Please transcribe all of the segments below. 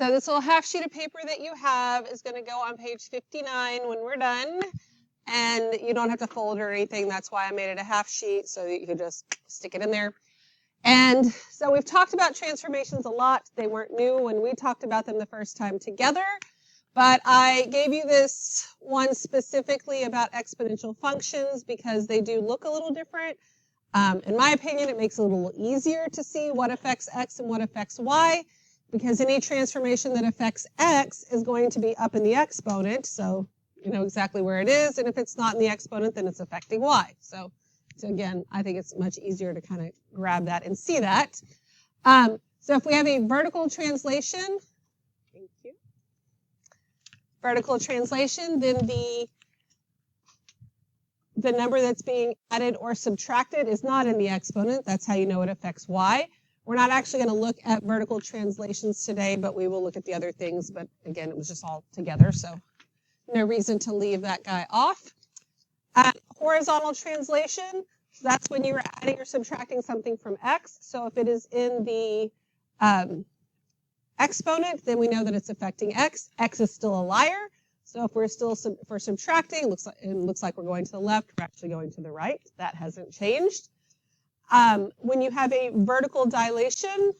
So this little half sheet of paper that you have is going to go on page 59 when we're done. And you don't have to fold or anything. That's why I made it a half sheet, so you can just stick it in there. And so we've talked about transformations a lot. They weren't new when we talked about them the first time together. But I gave you this one specifically about exponential functions because they do look a little different. In my opinion, it makes it a little easier to see what affects x and what affects y, because any transformation that affects x is going to be up in the exponent, so you know exactly where it is, and if it's not in the exponent, then it's affecting y. So again, I think it's much easier to kind of grab that and see that. So if we have a vertical translation, thank you, vertical translation, then the number that's being added or subtracted is not in the exponent. That's how you know it affects y. We're not actually going to look at vertical translations today, but we will look at the other things. But again, it was just all together, so no reason to leave that guy off. Horizontal translation, that's when you're adding or subtracting something from x. So if it is in the exponent, then we know that it's affecting x. X is still a liar. So if we're still subtracting, it looks like we're going to the left, we're actually going to the right. That hasn't changed. When you have a vertical dilation,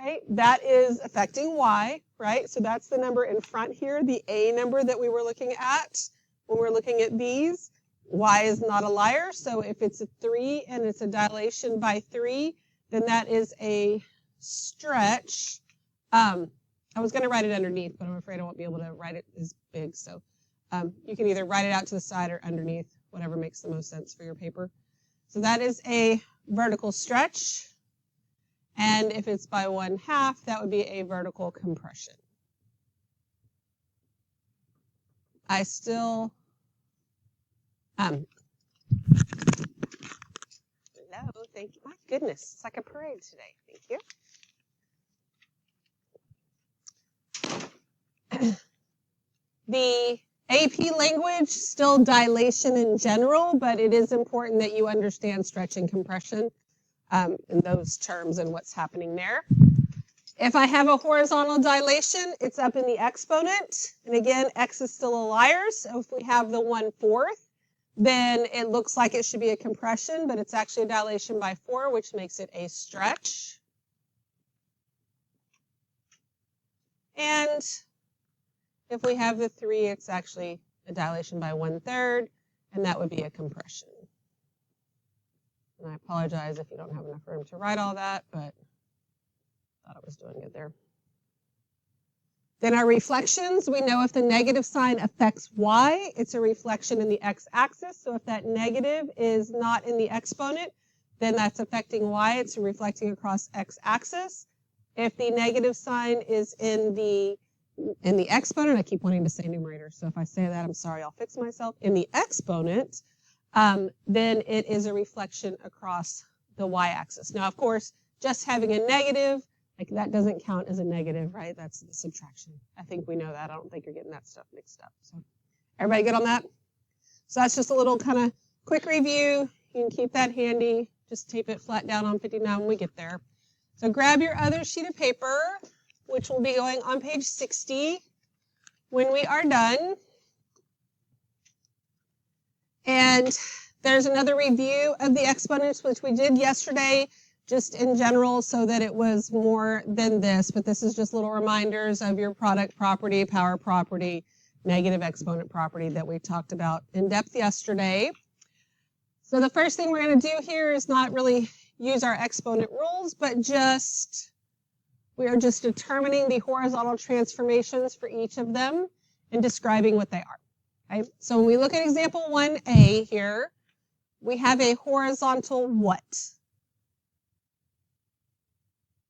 okay, that is affecting y, right? So that's the number in front here, the a number that we were looking at when we're looking at these. Y is not a liar, so if it's a 3 and it's a dilation by 3, then that is a stretch. I was going to write it underneath, but I'm afraid I won't be able to write it as big. So you can either write it out to the side or underneath, whatever makes the most sense for your paper. So that is a vertical stretch. And if it's by 1/2, that would be a vertical compression. I still, hello, thank you. My goodness, it's like a parade today. Thank you. The AP language, still dilation in general, but it is important that you understand stretch and compression in those terms and what's happening there. If I have a horizontal dilation, it's up in the exponent. And again, x is still a liar, so if we have the 1/4, then it looks like it should be a compression, but it's actually a dilation by 4, which makes it a stretch. And if we have the 3, it's actually a dilation by 1/3, and that would be a compression. And I apologize if you don't have enough room to write all that, but I thought I was doing it there. Then our reflections, we know if the negative sign affects y, it's a reflection in the x-axis. So if that negative is not in the exponent, then that's affecting y. It's reflecting across x-axis. If the negative sign is in the exponent, I keep wanting to say numerator, so if I say that, I'm sorry, I'll fix myself. In the exponent, then it is a reflection across the y-axis. Now, of course, just having a negative, like that doesn't count as a negative, right? That's the subtraction. I think we know that. I don't think you're getting that stuff mixed up. So, everybody good on that? So that's just a little kind of quick review. You can keep that handy. Just tape it flat down on 59 when we get there. So grab your other sheet of paper, which will be going on page 60 when we are done. And there's another review of the exponents, which we did yesterday, just in general, so that it was more than this. But this is just little reminders of your product property, power property, negative exponent property that we talked about in depth yesterday. So the first thing we're going to do here is not really use our exponent rules, but we are just determining the horizontal transformations for each of them and describing what they are. Okay? So when we look at example 1a here, we have a horizontal what?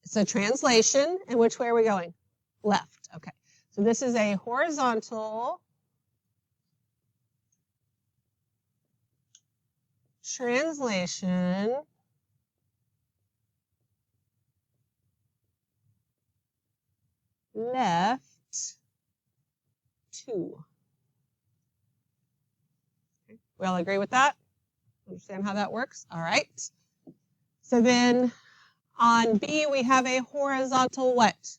It's a translation. And which way are we going? Left. Okay. So this is a horizontal translation left 2. Okay. We all agree with that? Understand how that works? All right. So then on B, we have a horizontal what?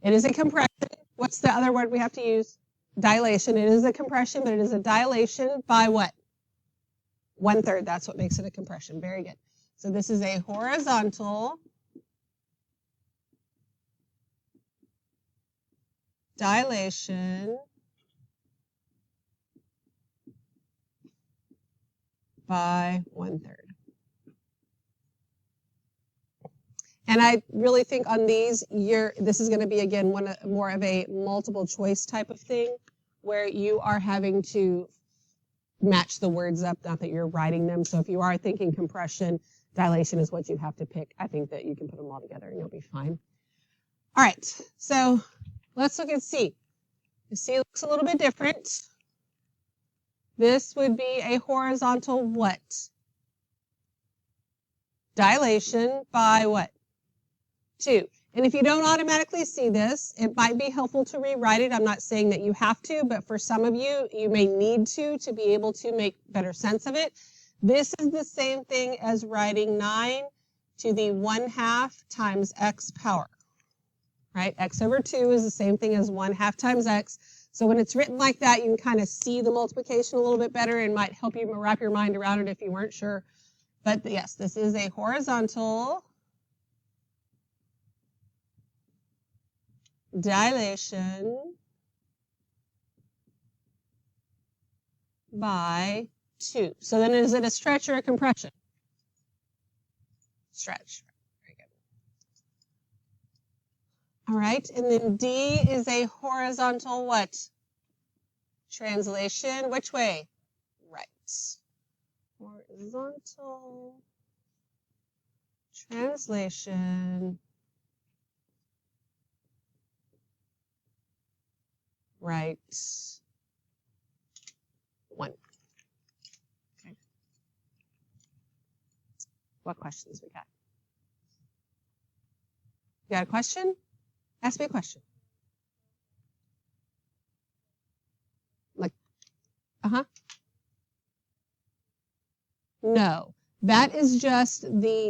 It is a compression. What's the other word we have to use? Dilation. It is a compression, but it is a dilation by what? 1/3. That's what makes it a compression. Very good. So this is a horizontal dilation by 1/3. And I really think on these, this is going to be, again, more of a multiple choice type of thing where you are having to match the words up, not that you're writing them. So if you are thinking compression, dilation is what you have to pick. I think that you can put them all together and you'll be fine. All right, so let's look at C. C looks a little bit different. This would be a horizontal what? Dilation by what? 2. And if you don't automatically see this, it might be helpful to rewrite it. I'm not saying that you have to, but for some of you, you may need to be able to make better sense of it. This is the same thing as writing 9 to the 1/2 times x power, right? X over 2 is the same thing as 1/2 times x. So when it's written like that, you can kind of see the multiplication a little bit better and might help you wrap your mind around it if you weren't sure. But yes, this is a horizontal dilation by 2. So then is it a stretch or a compression? Stretch. Very good. All right, and then D is a horizontal what? Translation. Which way? Right. Horizontal translation right 1. Okay. What questions we got? You got a question? Ask me a question. Like, No, that is just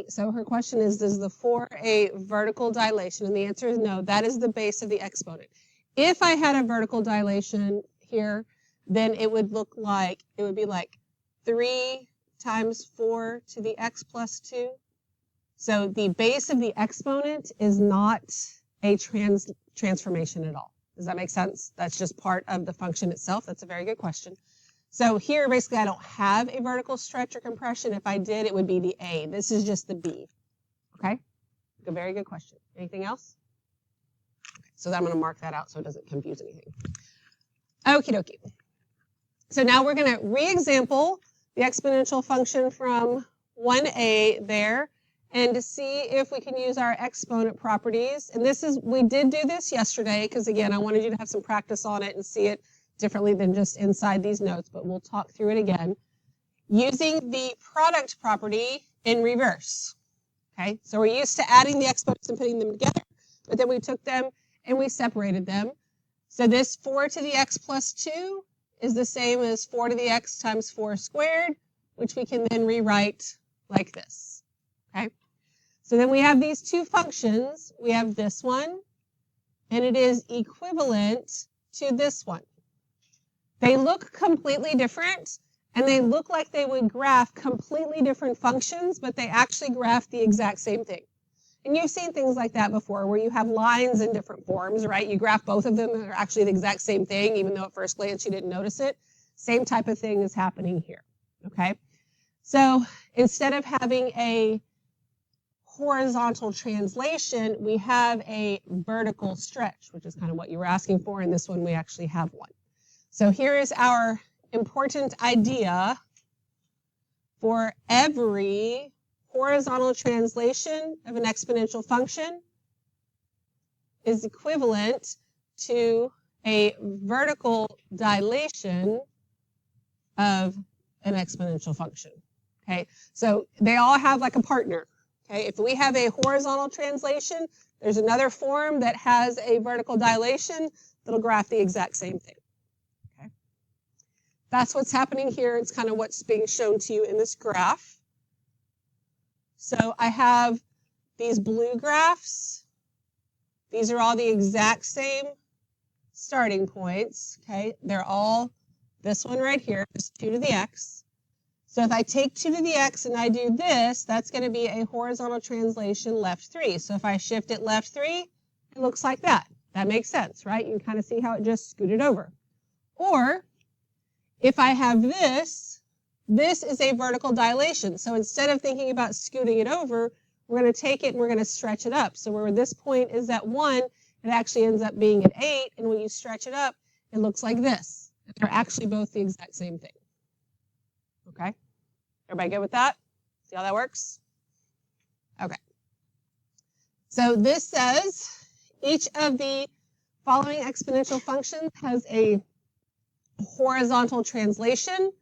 so her question is, does the 4 a vertical dilation? And the answer is no, that is the base of the exponent. If I had a vertical dilation here, then it would be like 3 times 4 to the x plus 2. So the base of the exponent is not a transformation at all. Does that make sense? That's just part of the function itself. That's a very good question. So here, basically, I don't have a vertical stretch or compression. If I did, it would be the A. This is just the B. Okay? A very good question. Anything else? So I'm going to mark that out so it doesn't confuse anything. Okie dokie. So now we're going to re-example the exponential function from 1a there and to see if we can use our exponent properties. And we did do this yesterday because, again, I wanted you to have some practice on it and see it differently than just inside these notes, but we'll talk through it again. Using the product property in reverse. Okay, so we're used to adding the exponents and putting them together, but then we took them and we separated them. So this 4 to the x plus 2 is the same as 4 to the x times 4 squared, which we can then rewrite like this. Okay, so then we have these two functions. We have this one, and it is equivalent to this one. They look completely different, and they look like they would graph completely different functions, but they actually graph the exact same thing. And you've seen things like that before, where you have lines in different forms, right? You graph both of them, and they're actually the exact same thing, even though at first glance you didn't notice it. Same type of thing is happening here, okay? So instead of having a horizontal translation, we have a vertical stretch, which is kind of what you were asking for. In this one, we actually have one. So here is our important idea for every horizontal translation of an exponential function is equivalent to a vertical dilation of an exponential function. Okay, so they all have like a partner. Okay, if we have a horizontal translation, there's another form that has a vertical dilation that'll graph the exact same thing. Okay, that's what's happening here. It's kind of what's being shown to you in this graph. So I have these blue graphs, These are all the exact same starting points, okay? They're all, this one right here is 2 to the x. So if I take 2 to the x and I do this, that's going to be a horizontal translation left 3. So if I shift it left 3, it looks like that. That makes sense, right? You can kind of see how it just scooted over. Or if I have this, this is a vertical dilation. So instead of thinking about scooting it over, we're going to take it and we're going to stretch it up. So where this point is at 1, it actually ends up being at 8. And when you stretch it up, it looks like this. They're actually both the exact same thing. Okay? Everybody good with that? See how that works? Okay. So this says each of the following exponential functions has a horizontal translation.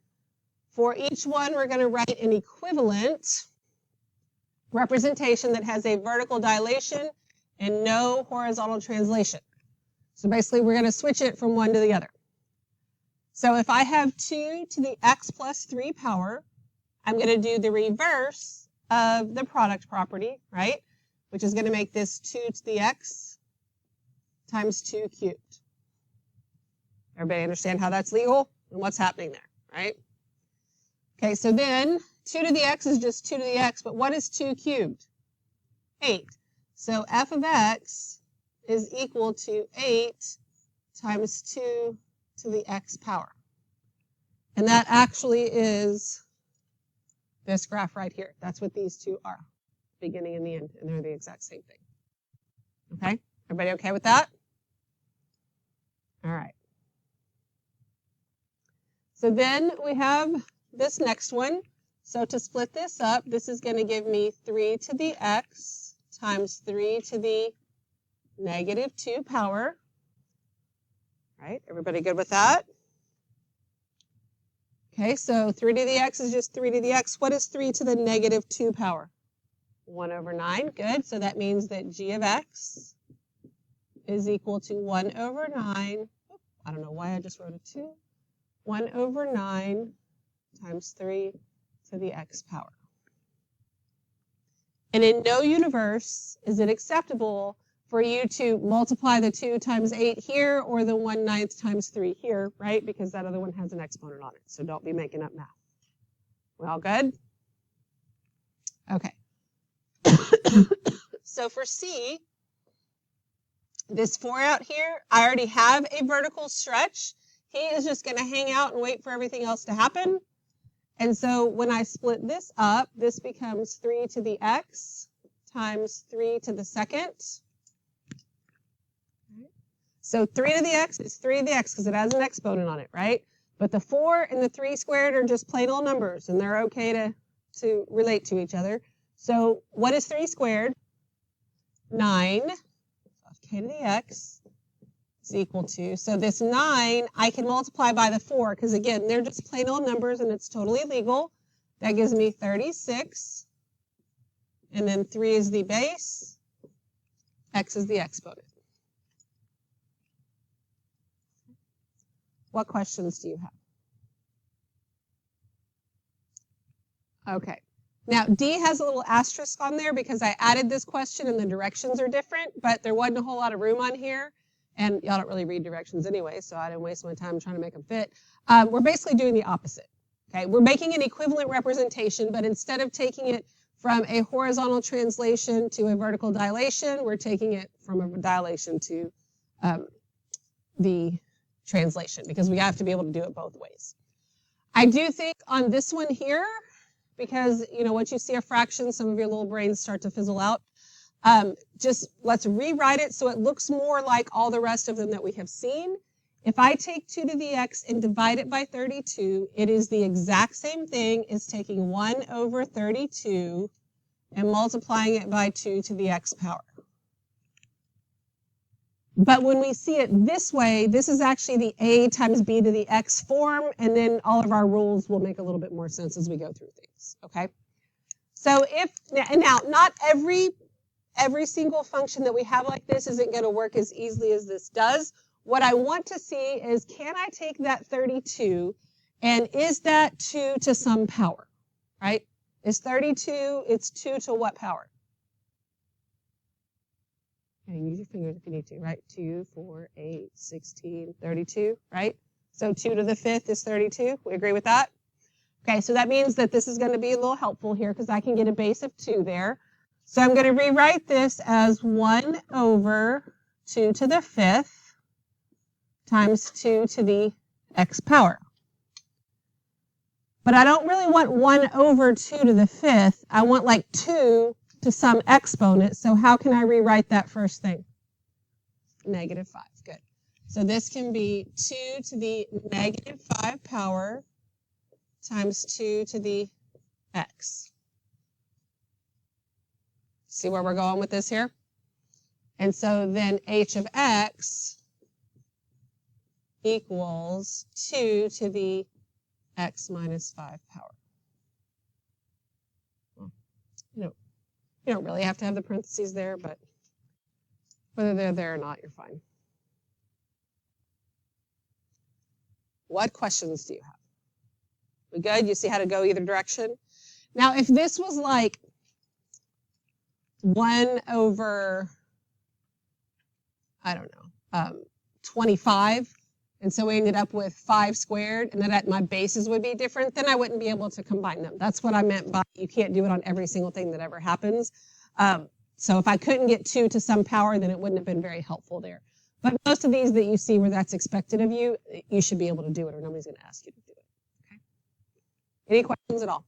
For each one, we're going to write an equivalent representation that has a vertical dilation and no horizontal translation. So basically, we're going to switch it from one to the other. So if I have 2 to the x plus 3 power, I'm going to do the reverse of the product property, right? Which is going to make this 2 to the x times 2 cubed. Everybody understand how that's legal and what's happening there, right? Okay, so then 2 to the x is just 2 to the x, but what is 2 cubed? 8. So f of x is equal to 8 times 2 to the x power. And that actually is this graph right here. That's what these two are, beginning and the end, and they're the exact same thing. Okay? Everybody okay with that? All right. So then we have this next one. So to split this up, this is going to give me 3 to the x times 3 to the negative 2 power. Right? Everybody good with that? Okay, so 3 to the x is just 3 to the x. What is 3 to the negative 2 power? 1 over 9. Good. So that means that g of x is equal to 1 over 9. I don't know why I just wrote a 2. 1 over 9 times 3 to the x power. And in no universe is it acceptable for you to multiply the 2 times 8 here or the 1/9 times 3 here, right? Because that other one has an exponent on it. So don't be making up math. We all good? Okay. So for C, this 4 out here, I already have a vertical stretch. He is just going to hang out and wait for everything else to happen. And so when I split this up, this becomes 3 to the x times 3 to the second. So 3 to the x is 3 to the x because it has an exponent on it, right? But the 4 and the 3 squared are just plain old numbers, and they're okay to relate to each other. So what is 3 squared? 9. K to the x is equal to, so this 9, I can multiply by the 4, because again, they're just plain old numbers, and it's totally legal. That gives me 36, and then 3 is the base, x is the exponent. What questions do you have? Okay. Now, D has a little asterisk on there because I added this question and the directions are different, but there wasn't a whole lot of room on here. And y'all don't really read directions anyway, so I didn't waste my time trying to make them fit. We're basically doing the opposite. Okay, we're making an equivalent representation, but instead of taking it from a horizontal translation to a vertical dilation, we're taking it from a dilation to the translation, because we have to be able to do it both ways. I do think on this one here, because once you see a fraction, some of your little brains start to fizzle out. Just let's rewrite it so it looks more like all the rest of them that we have seen. If I take 2 to the x and divide it by 32, it is the exact same thing as taking 1 over 32 and multiplying it by 2 to the x power. But when we see it this way, this is actually the a times b to the x form, and then all of our rules will make a little bit more sense as we go through things, okay? So now not every single function that we have like this isn't going to work as easily as this does. What I want to see is, can I take that 32, and is that 2 to some power, right? Is 32, it's 2 to what power? Okay, use your fingers if you need to, right? 2, 4, 8, 16, 32, right? So 2 to the 5th is 32. We agree with that? Okay, so that means that this is going to be a little helpful here because I can get a base of 2 there. So I'm going to rewrite this as 1 over 2 to the 5th times 2 to the x power. But I don't really want 1 over 2 to the 5th. I want like 2 to some exponent. So how can I rewrite that first thing? Negative 5. Good. So this can be 2 to the negative 5 power times 2 to the x. See where we're going with this here? And so then h of x equals 2 to the x minus 5 power. Well, you don't really have to have the parentheses there, but whether they're there or not, you're fine. What questions do you have? We good? You see how to go either direction? Now, if this was like 1 over, I don't know, 25, and so we ended up with 5 squared, and that my bases would be different, then I wouldn't be able to combine them. That's what I meant by you can't do it on every single thing that ever happens. So if I couldn't get 2 to some power, then it wouldn't have been very helpful there. But most of these that you see where that's expected of you, you should be able to do it, or nobody's going to ask you to do it. Okay? Any questions at all?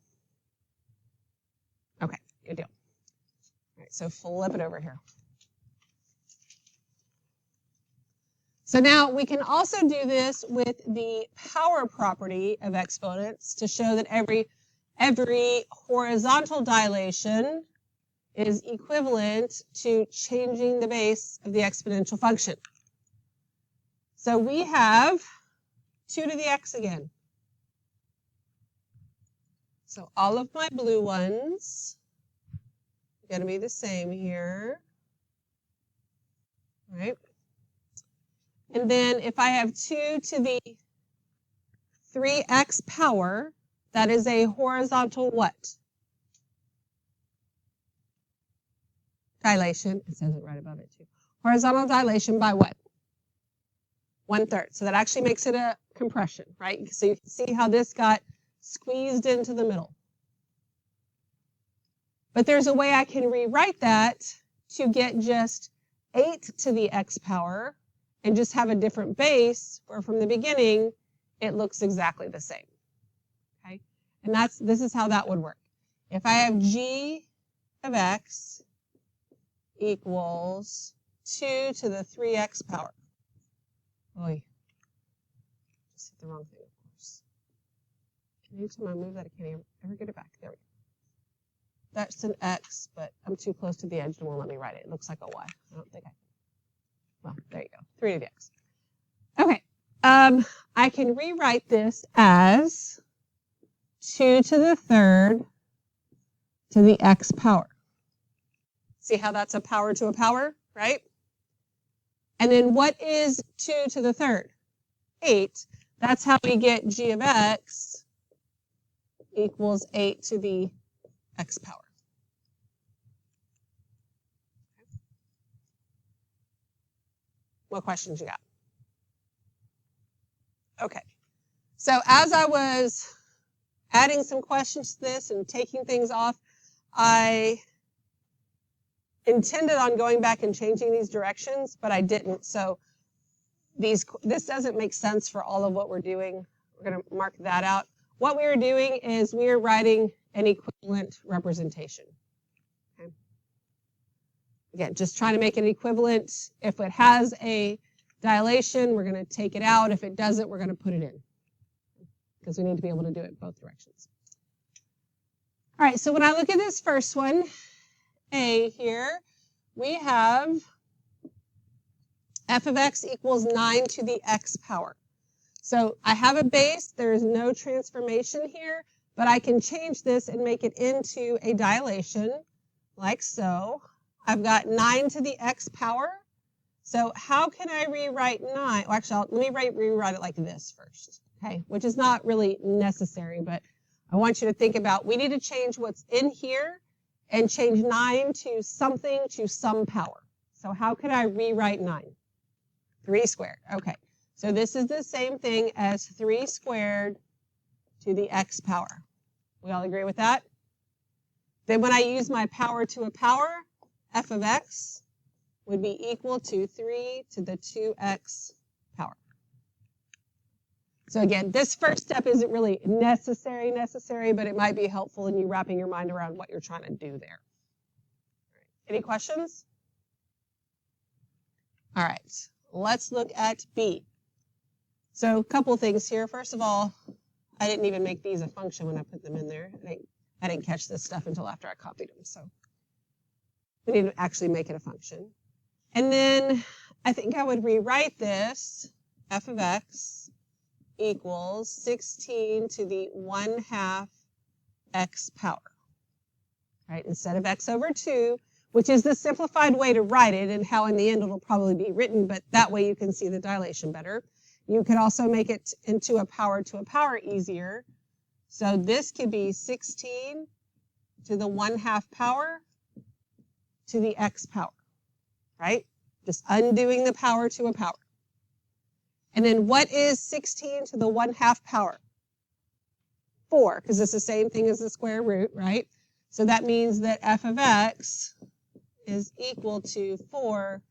Okay, good deal. All right, so flip it over here. So now we can also do this with the power property of exponents to show that every horizontal dilation is equivalent to changing the base of the exponential function. So we have 2 to the x again. So all of my blue ones are going to be the same here, right? And then if I have 2 to the 3x power, that is a horizontal what? Dilation. It says it right above it too. Horizontal dilation by what? 1/3. So that actually makes it a compression, right? So you can see how this got squeezed into the middle. But there's a way I can rewrite that to get just 8 to the x power and just have a different base where from the beginning it looks exactly the same. Okay? And this is how that would work. If I have g of x equals 2 to the 3x power. Oy. Just hit the wrong thing, of course. Anytime I move that, I can't ever get it back. There we go. That's an x, but I'm too close to the edge. It won't let me write it. It looks like a y. I don't think I can. Well, there you go. 3 to the x. Okay. I can rewrite this as 2 to the 3rd to the x power. See how that's a power to a power, right? And then what is 2 to the 3rd? 8. That's how we get g of x equals 8 to the x power. What questions you got? Okay. So as I was adding some questions to this and taking things off, I intended on going back and changing these directions, but I didn't. So this doesn't make sense for all of what we're doing. We're going to mark that out. What we are doing is we are writing an equivalent representation. Okay. Again, just trying to make it equivalent. If it has a dilation, we're going to take it out. If it doesn't, we're going to put it in because we need to be able to do it both directions. All right, so when I look at this first one, A here, we have f of x equals 9 to the x power. So I have a base. There is no transformation here, but I can change this and make it into a dilation like so. I've got 9 to the x power. So how can I rewrite 9? Well, actually, let me rewrite it like this first, okay? Which is not really necessary, but I want you to think about, we need to change what's in here and change 9 to something to some power. So how could I rewrite 9? 3 squared. Okay. So this is the same thing as 3 squared to the x power. We all agree with that? Then when I use my power to a power, f of x would be equal to 3 to the 2x power. So again, this first step isn't really necessary, but it might be helpful in you wrapping your mind around what you're trying to do there. Any questions? All right, let's look at B. So a couple things here. First of all, I didn't even make these a function when I put them in there. I didn't catch this stuff until after I copied them, so we need to actually make it a function. And then I think I would rewrite this, f of x equals 16 to the 1/2 x power, right? Instead of x over 2, which is the simplified way to write it and how in the end it'll probably be written, but that way you can see the dilation better. You could also make it into a power to a power easier. So this could be 16 to the 1/2 power to the x power, right? Just undoing the power to a power. And then what is 16 to the 1/2 power? 4, because it's the same thing as the square root, right? So that means that f of x is equal to 4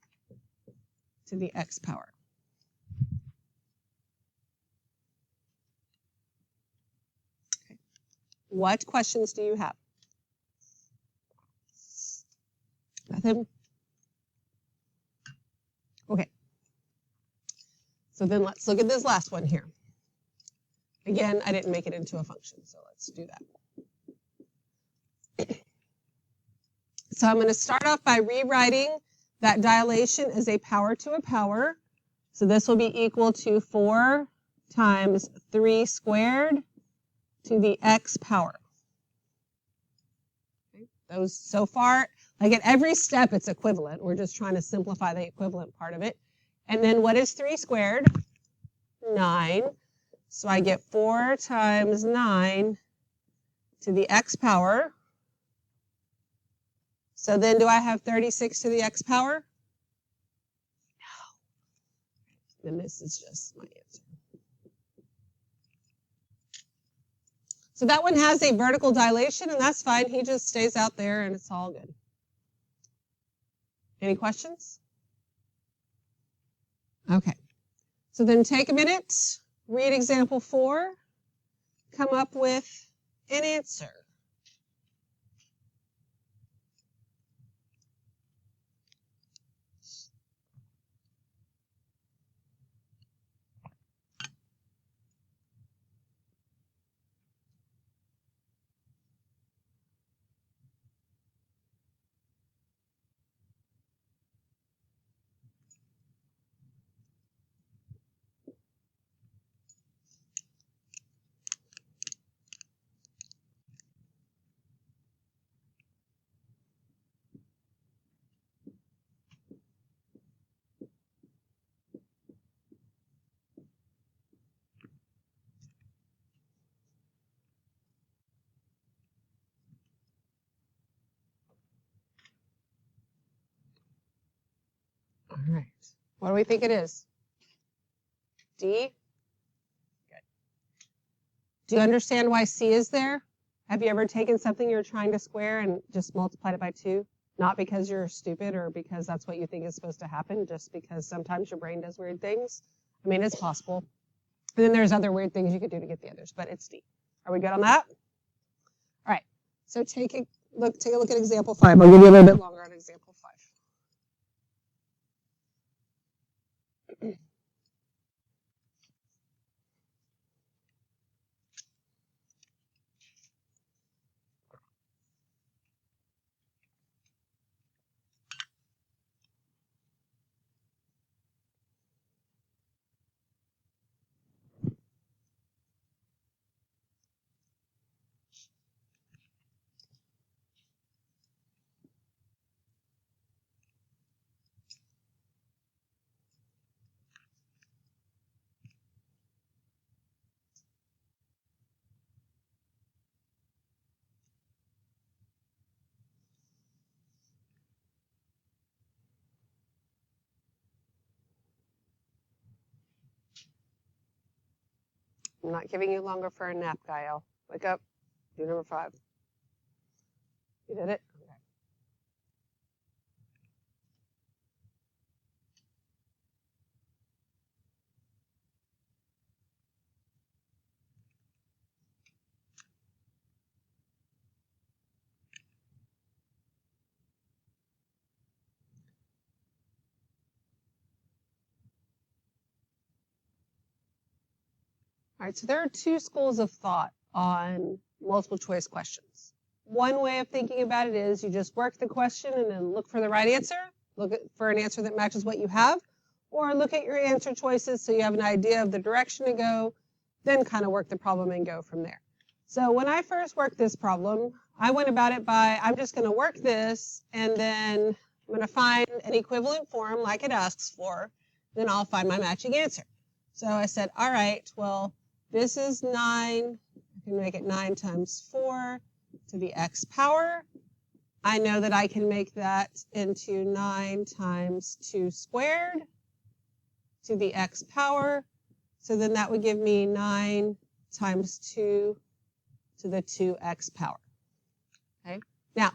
to the x power. Okay. What questions do you have? Nothing? Okay. So then let's look at this last one here. Again, I didn't make it into a function, so let's do that. So I'm going to start off by rewriting that dilation as a power to a power. So this will be equal to 4 times 3 squared to the x power. Okay. Those so far, like at every step, it's equivalent. We're just trying to simplify the equivalent part of it. And then what is 3 squared? 9. So I get 4 times 9 to the x power. So then do I have 36 to the x power? No. Then this is just my answer. So that one has a vertical dilation, and that's fine. He just stays out there, and it's all good. Any questions? Okay. So then take a minute, read example 4, come up with an answer. All right. What do we think it is? D? Good. Do you understand why C is there? Have you ever taken something you're trying to square and just multiplied it by 2? Not because you're stupid or because that's what you think is supposed to happen, just because sometimes your brain does weird things. I mean, it's possible. And then there's other weird things you could do to get the others, but it's D. Are we good on that? All right. So take a look at example 5. I'll give you a little bit longer on example 5. I'm not giving you longer for a nap, Gael. Wake up. Do number 5. You did it? Okay. All right, so there are 2 schools of thought on multiple choice questions. One way of thinking about it is you just work the question and then look for the right answer, for an answer that matches what you have, or look at your answer choices so you have an idea of the direction to go, then kind of work the problem and go from there. So when I first worked this problem, I went about it by, I'm just going to work this, and then I'm going to find an equivalent form like it asks for, then I'll find my matching answer. So I said, all right, well, this is 9, I can make it 9 times 4 to the x power. I know that I can make that into 9 times 2 squared to the x power. So then that would give me 9 times 2 to the 2x power. Okay. Now,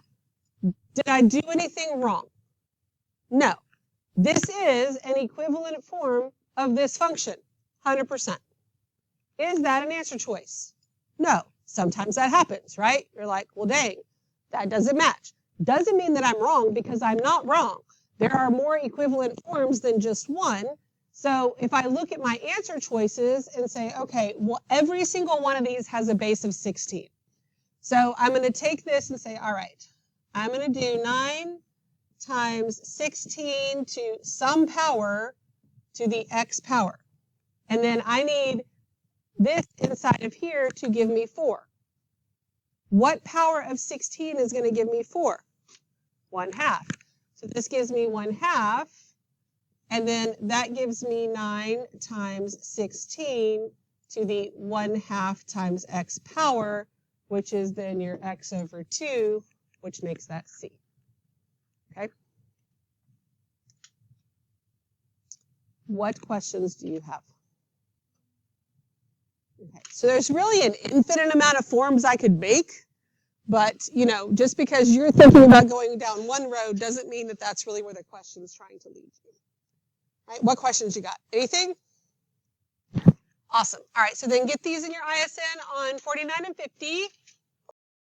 did I do anything wrong? No. This is an equivalent form of this function, 100%. Is that an answer choice? No. Sometimes that happens, right? You're like, well, dang, that doesn't match. Doesn't mean that I'm wrong, because I'm not wrong. There are more equivalent forms than just one. So if I look at my answer choices and say, okay, well, every single one of these has a base of 16. So I'm going to take this and say, all right, I'm going to do 9 times 16 to some power to the x power. And then I need this inside of here to give me 4. What power of 16 is going to give me 4? 1/2. So this gives me 1/2. And then that gives me 9 times 16 to the 1/2 times x power, which is then your x over 2, which makes that c. Okay? What questions do you have? Okay, so there's really an infinite amount of forms I could make, but, you know, just because you're thinking about going down one road doesn't mean that that's really where the question's trying to lead you. All right, what questions you got? Anything? Awesome. All right, so then get these in your ISN on 49 and 50.